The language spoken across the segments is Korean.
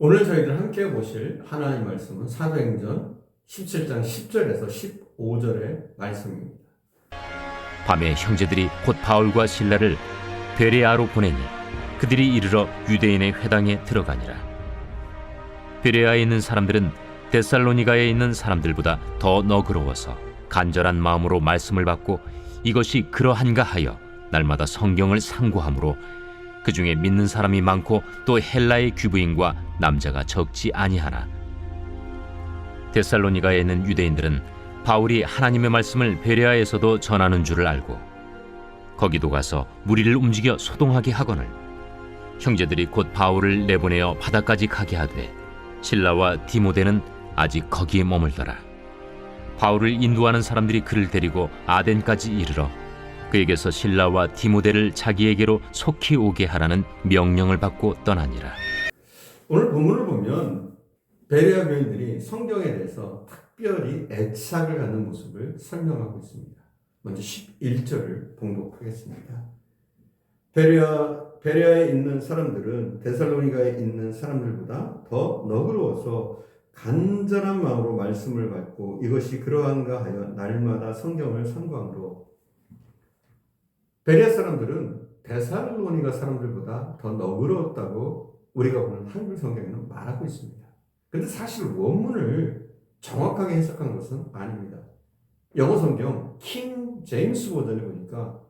오늘 저희들 함께 보실 하나님 말씀은 사도행전 17장 10절에서 15절의 말씀입니다. 밤에 형제들이 곧 바울과 실라를 베레아로 보내니 그들이 이르러 유대인의 회당에 들어가니라. 베레아에 있는 사람들은 데살로니가에 있는 사람들보다 더 너그러워서 간절한 마음으로 말씀을 받고 이것이 그러한가 하여 날마다 성경을 상고함으로 그 중에 믿는 사람이 많고 또 헬라의 귀부인과 남자가 적지 아니하나. 데살로니가에 있는 유대인들은 바울이 하나님의 말씀을 베레아에서도 전하는 줄을 알고 거기도 가서 무리를 움직여 소동하게 하거늘 형제들이 곧 바울을 내보내어 바다까지 가게 하되 실라와 디모데는 아직 거기에 머물더라. 바울을 인도하는 사람들이 그를 데리고 아덴까지 이르러 그에게서 실라와 디모데를 자기에게로 속히 오게 하라는 명령을 받고 떠나니라. 오늘 본문을 보면 베레아 교인들이 성경에 대해서 특별히 애착을 갖는 모습을 설명하고 있습니다. 먼저 11절을 봉독하겠습니다. 베레아에 있는 사람들은 데살로니가에 있는 사람들보다 더 너그러워서 간절한 마음으로 말씀을 받고 이것이 그러한가 하여 날마다 성경을 상고함으로. 베레아 사람들은 데살로니가 사람들보다 더 너그러웠다고 우리가 보는 한글 성경에는 말하고 있습니다. 그런데 사실 원문을 정확하게 해석한 것은 아닙니다. 영어 성경 킹 제임스 버전에 보니까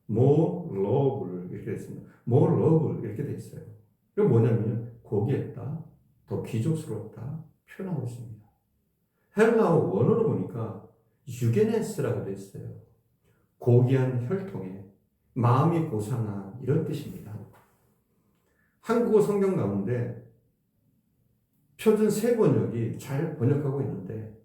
more love를 이렇게 됐습니다. more love 이렇게 돼 있어요. 이게 뭐냐면 고귀했다, 더 귀족스러웠다 표현하고 있습니다. 헬라어 원어로 보니까 유게네스라고 돼 있어요. 고귀한 혈통에 마음이 고상한 이런 뜻입니다. 한국어 성경 가운데 표준 세 번역이 잘 번역하고 있는데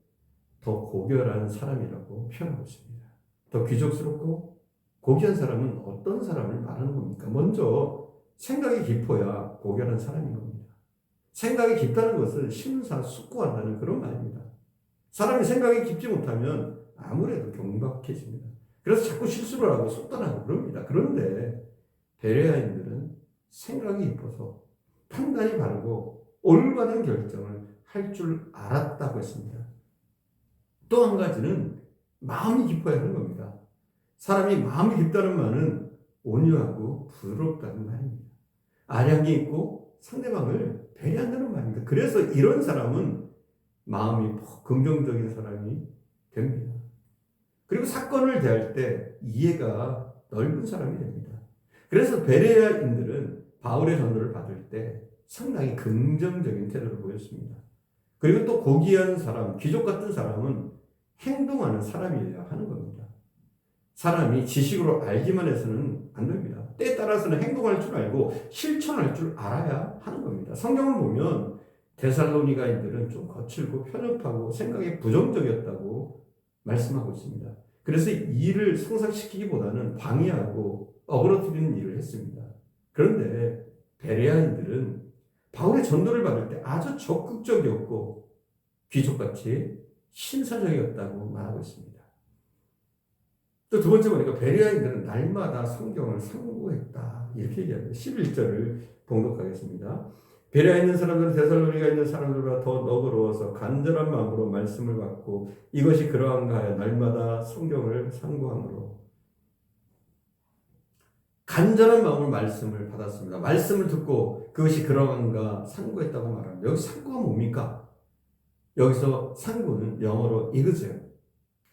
더 고결한 사람이라고 표현하고 있습니다. 더 귀족스럽고 고귀한 사람은 어떤 사람을 말하는 겁니까? 먼저 생각이 깊어야 고결한 사람인 겁니다. 생각이 깊다는 것은 심사숙고한다는 그런 말입니다. 사람이 생각이 깊지 못하면 아무래도 경박해집니다. 그래서 자꾸 실수를 하고 속단하고 그럽니다. 그런데 베레아인들은 생각이 깊어서 판단이 바르고 올바른 결정을 할 줄 알았다고 했습니다. 또 한 가지는 마음이 깊어야 하는 겁니다. 사람이 마음이 깊다는 말은 온유하고 부드럽다는 말입니다. 아량이 있고 상대방을 배려한다는 말입니다. 그래서 이런 사람은 마음이 긍정적인 사람이 됩니다. 그리고 사건을 대할 때 이해가 넓은 사람이 됩니다. 그래서 베레아인들은 바울의 전도를 받을 때 상당히 긍정적인 태도를 보였습니다. 그리고 또 고귀한 사람, 귀족 같은 사람은 행동하는 사람이어야 하는 겁니다. 사람이 지식으로 알기만 해서는 안 됩니다. 때에 따라서는 행동할 줄 알고 실천할 줄 알아야 하는 겁니다. 성경을 보면 데살로니가인들은 좀 거칠고 편협하고 생각이 부정적이었다고 말씀하고 있습니다. 그래서 일을 성사시키기보다는 방해하고 어그러뜨리는 일을 했습니다. 그런데 베레아인들은 바울의 전도를 받을 때 아주 적극적이었고 귀족같이 신사적이었다고 말하고 있습니다. 또 두 번째 보니까 베레아인들은 날마다 성경을 상고했다 이렇게 얘기합니다. 11절을 봉독하겠습니다. 베레아에 있는 사람들은 데살로니가에 있는 사람들보다 더 너그러워서 간절한 마음으로 말씀을 받고 이것이 그러한가 하여 날마다 성경을 상고함으로. 간절한 마음으로 말씀을 받았습니다. 말씀을 듣고 그것이 그러한가 상고했다고 말합니다. 여기 상고가 뭡니까? 여기서 상고는 영어로 이그제요.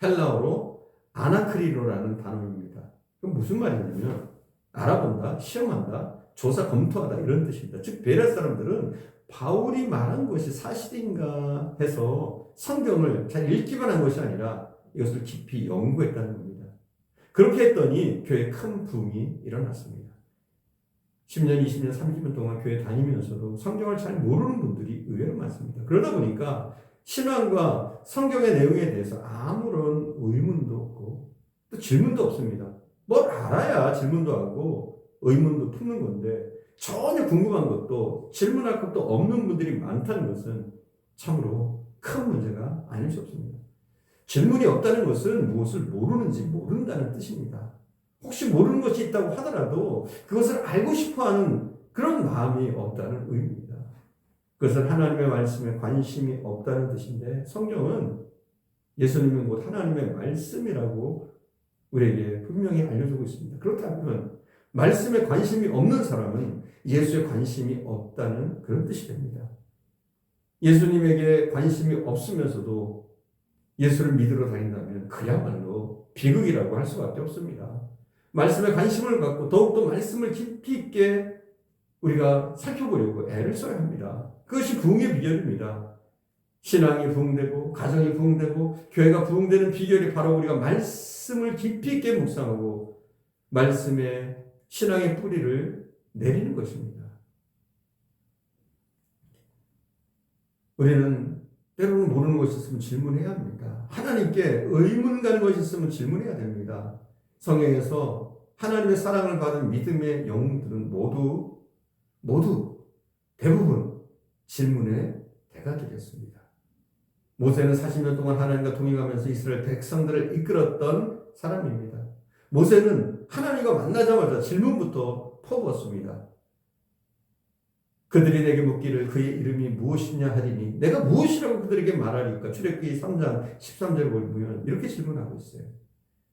헬라어로 아나크리노라는 단어입니다. 그럼 무슨 말이냐면 알아본다, 시험한다, 조사 검토하다 이런 뜻입니다. 즉 베레아 사람들은 바울이 말한 것이 사실인가 해서 성경을 잘 읽기만 한 것이 아니라 이것을 깊이 연구했다는 겁니다. 그렇게 했더니 교회에 큰 부흥이 일어났습니다. 10년, 20년, 30년 동안 교회 다니면서도 성경을 잘 모르는 분들이 의외로 많습니다. 그러다 보니까 신앙과 성경의 내용에 대해서 아무런 의문도 없고 또 질문도 없습니다. 뭘 알아야 질문도 하고 의문도 품는 건데 전혀 궁금한 것도 질문할 것도 없는 분들이 많다는 것은 참으로 큰 문제가 아닐 수 없습니다. 질문이 없다는 것은 무엇을 모르는지 모른다는 뜻입니다. 혹시 모르는 것이 있다고 하더라도 그것을 알고 싶어하는 그런 마음이 없다는 의미입니다. 그것은 하나님의 말씀에 관심이 없다는 뜻인데 성경은 예수님은 곧 하나님의 말씀이라고 우리에게 분명히 알려주고 있습니다. 그렇다면 말씀에 관심이 없는 사람은 예수에 관심이 없다는 그런 뜻이 됩니다. 예수님에게 관심이 없으면서도 예수를 믿으러 다닌다면 그야말로 비극이라고 할 수밖에 없습니다. 말씀에 관심을 갖고 더욱더 말씀을 깊이 있게 우리가 살펴보려고 애를 써야 합니다. 그것이 부흥의 비결입니다. 신앙이 부흥되고 가정이 부흥되고 교회가 부흥되는 비결이 바로 우리가 말씀을 깊이 있게 묵상하고 말씀에 신앙의 뿌리를 내리는 것입니다. 우리는 때로는 모르는 것이 있으면 질문해야 합니다. 하나님께 의문 가는 것이 있으면 질문해야 됩니다. 성경에서 하나님의 사랑을 받은 믿음의 영웅들은 모두 대부분 질문에 대가 되겠습니다. 모세는 40년 동안 하나님과 동행하면서 이스라엘 백성들을 이끌었던 사람입니다. 모세는 하나님과 만나자마자 질문부터 퍼부었습니다. 그들이 내게 묻기를 그의 이름이 무엇이냐 하리니 내가 무엇이라고 그들에게 말하리까? 출애굽기 3장 13절을 보면 이렇게 질문하고 있어요.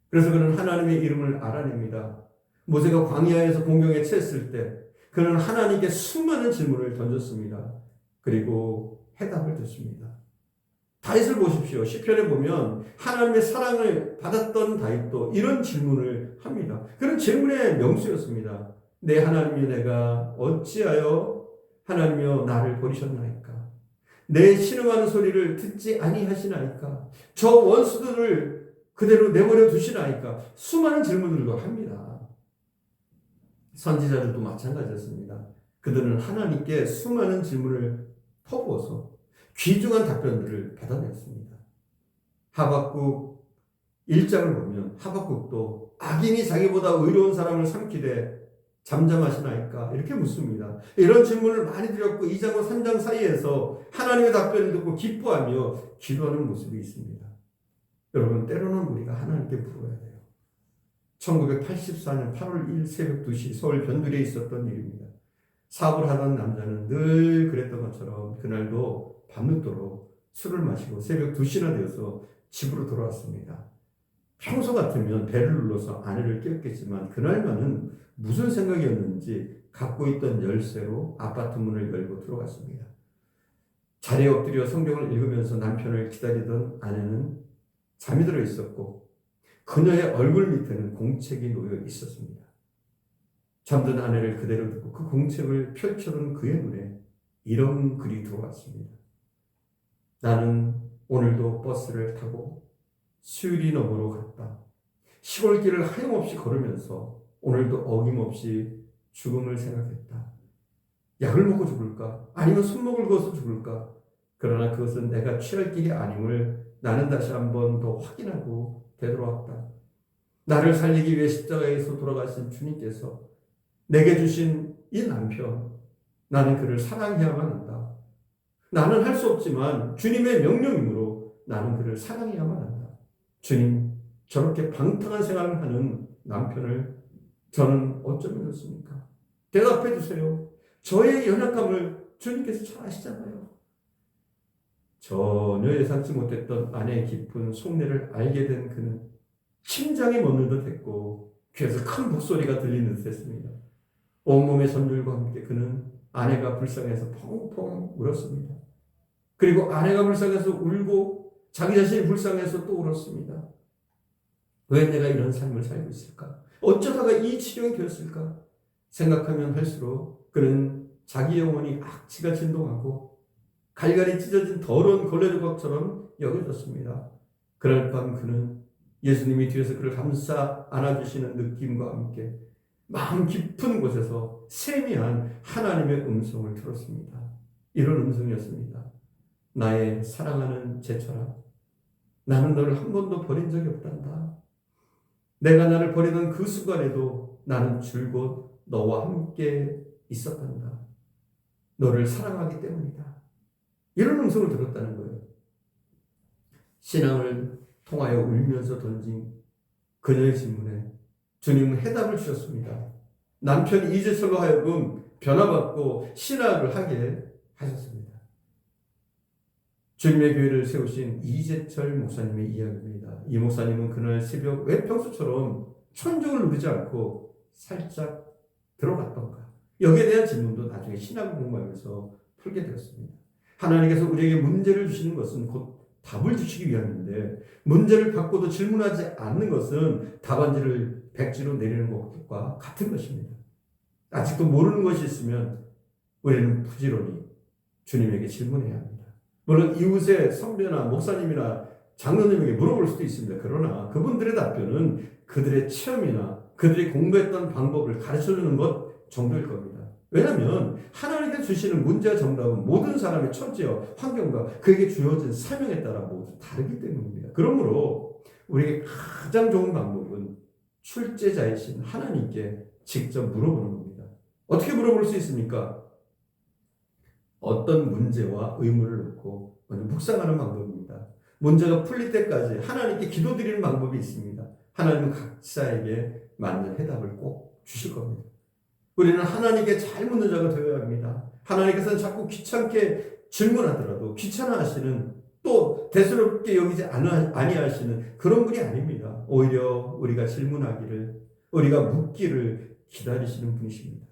그래서 그는 하나님의 이름을 알아냅니다. 모세가 광야에서 공경에 처했을 때 그는 하나님께 수많은 질문을 던졌습니다. 그리고 해답을 듣습니다. 다윗을 보십시오. 시편에 보면 하나님의 사랑을 받았던 다윗도 이런 질문을 합니다. 그런 질문의 명수였습니다. 내 하나님이 내가 어찌하여 하나님이여 나를 버리셨나이까? 내 신음하는 소리를 듣지 아니하시나이까? 저 원수들을 그대로 내버려 두시나이까? 수많은 질문들도 합니다. 선지자들도 마찬가지였습니다. 그들은 하나님께 수많은 질문을 퍼부어서 귀중한 답변들을 받아냈습니다. 하박국 1장을 보면 하박국도 악인이 자기보다 의로운 사람을 삼키되 잠잠하시나이까? 이렇게 묻습니다. 이런 질문을 많이 드렸고 2장과 3장 사이에서 하나님의 답변을 듣고 기뻐하며 기도하는 모습이 있습니다. 여러분, 때로는 우리가 하나님께 물어야 돼요. 1984년 8월 1일 새벽 2시 서울 변두리에 있었던 일입니다. 사업을 하던 남자는 늘 그랬던 것처럼 그날도 밤늦도록 술을 마시고 새벽 2시나 되어서 집으로 돌아왔습니다. 평소 같으면 배를 눌러서 아내를 깨웠겠지만 그날만은 무슨 생각이었는지 갖고 있던 열쇠로 아파트 문을 열고 들어갔습니다. 자리에 엎드려 성경을 읽으면서 남편을 기다리던 아내는 잠이 들어 있었고 그녀의 얼굴 밑에는 공책이 놓여 있었습니다. 잠든 아내를 그대로 두고 그 공책을 펼쳐둔 그의 눈에 이런 글이 들어왔습니다. 나는 오늘도 버스를 타고 수유리 너머로 갔다. 시골길을 하염없이 걸으면서 오늘도 어김없이 죽음을 생각했다. 약을 먹고 죽을까? 아니면 손목을 그어서 죽을까? 그러나 그것은 내가 취할 길이 아님을 나는 다시 한번 더 확인하고 되돌아왔다. 나를 살리기 위해 십자가에서 돌아가신 주님께서 내게 주신 이 남편, 나는 그를 사랑해야만 한다. 나는 할 수 없지만 주님의 명령이므로 나는 그를 사랑해야만 한다. 주님, 저렇게 방탕한 생활을 하는 남편을 저는 어쩌면 좋습니까? 대답해 주세요. 저의 연약감을 주님께서 잘 아시잖아요. 전혀 예상치 못했던 아내의 깊은 속내를 알게 된 그는 심장이 멎는 듯 했고 귀에서 큰 목소리가 들리는 듯 했습니다. 온몸의 전율과 함께 그는 아내가 불쌍해서 펑펑 울었습니다. 그리고 아내가 불쌍해서 울고 자기 자신이 불쌍해서 또 울었습니다. 왜 내가 이런 삶을 살고 있을까? 어쩌다가 이 지경이 되었을까? 생각하면 할수록 그는 자기 영혼이 악취가 진동하고 갈갈이 찢어진 더러운 걸레 조각처럼 여겨졌습니다. 그날 밤 그는 예수님이 뒤에서 그를 감싸 안아주시는 느낌과 함께 마음 깊은 곳에서 세미한 하나님의 음성을 들었습니다. 이런 음성이었습니다. 나의 사랑하는 제철아, 나는 너를 한 번도 버린 적이 없단다. 내가 나를 버리던 그 순간에도 나는 줄곧 너와 함께 있었단다. 너를 사랑하기 때문이다. 이런 음성을 들었다는 거예요. 신앙을 통하여 울면서 던진 그녀의 질문에 주님은 해답을 주셨습니다. 남편 이재철로 하여금 변화받고 신학을 하게 하셨습니다. 주님의 교회를 세우신 이재철 목사님의 이야기입니다. 이 목사님은 그날 새벽 왜 평소처럼 천정을 누르지 않고 살짝 들어갔던가? 여기에 대한 질문도 나중에 신학을 공부하면서 풀게 되었습니다. 하나님께서 우리에게 문제를 주시는 것은 곧 답을 주시기 위함인데, 문제를 받고도 질문하지 않는 것은 답안지를 백지로 내리는 것과 같은 것입니다. 아직도 모르는 것이 있으면 우리는 부지런히 주님에게 질문해야 합니다. 물론 이웃의 선배나 목사님이나 장로님에게 물어볼 수도 있습니다. 그러나 그분들의 답변은 그들의 체험이나 그들이 공부했던 방법을 가르쳐주는 것 정도일 겁니다. 왜냐하면 하나님께서 주시는 문제와 정답은 모든 사람의 처지와 환경과 그에게 주어진 사명에 따라 모두 다르기 때문입니다. 그러므로 우리에게 가장 좋은 방법은 출제자이신 하나님께 직접 물어보는 겁니다. 어떻게 물어볼 수 있습니까? 어떤 문제와 의문을 놓고 먼저 묵상하는 방법입니다. 문제가 풀릴 때까지 하나님께 기도드리는 방법이 있습니다. 하나님은 각자에게 맞는 해답을 꼭 주실 겁니다. 우리는 하나님께 잘 묻는 자가 되어야 합니다. 하나님께서는 자꾸 귀찮게 질문하더라도 귀찮아하시는, 또 대수롭게 여기지 아니하시는 그런 분이 아닙니다. 오히려 우리가 질문하기를, 우리가 묻기를 기다리시는 분이십니다.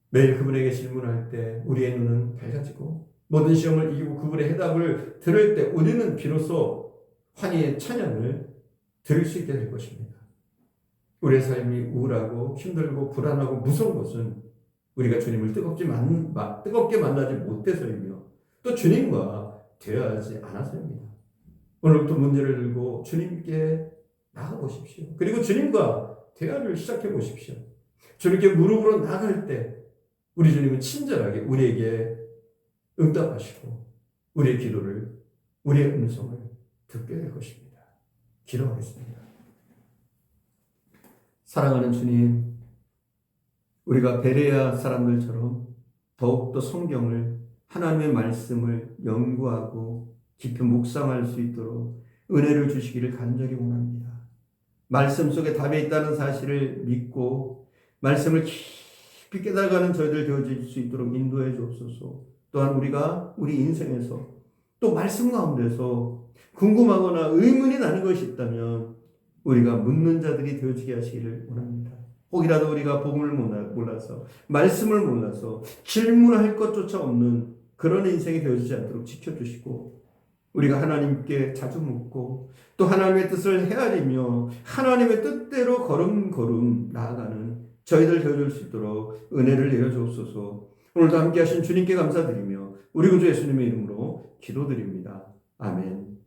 매일 그분에게 질문할 때 우리의 눈은 밝아지고 모든 시험을 이기고 그분의 해답을 들을 때 우리는 비로소 환희의 찬양을 들을 수 있게 될 것입니다. 우리의 삶이 우울하고 힘들고 불안하고 무서운 것은 우리가 주님을 뜨겁게 만나지 못해서이며 또 주님과 대화하지 않아서입니다. 오늘부터 문제를 들고 주님께 나가보십시오. 그리고 주님과 대화를 시작해 보십시오. 주님께 무릎으로 나갈 때 우리 주님은 친절하게 우리에게 응답하시고 우리의 기도를, 우리의 음성을 듣게 될 것입니다. 기도하겠습니다. 사랑하는 주님, 우리가 베레아 사람들처럼 더욱더 성경을, 하나님의 말씀을 연구하고 깊이 묵상할 수 있도록 은혜를 주시기를 간절히 원합니다. 말씀 속에 답이 있다는 사실을 믿고 말씀을 깊이 깨달아가는 저희들 되어질 수 있도록 인도해 주옵소서. 또한 우리가 우리 인생에서 또 말씀 가운데서 궁금하거나 의문이 나는 것이 있다면 우리가 묻는 자들이 되어지게 하시기를 원합니다. 혹이라도 우리가 복음을 몰라서, 말씀을 몰라서 질문할 것조차 없는 그런 인생이 되어지지 않도록 지켜주시고, 우리가 하나님께 자주 묻고 또 하나님의 뜻을 헤아리며 하나님의 뜻대로 걸음걸음 나아가는 저희들 되어줄 수 있도록 은혜를 내려주옵소서. 오늘도 함께 하신 주님께 감사드리며 우리 구주 예수님의 이름으로 기도드립니다. 아멘.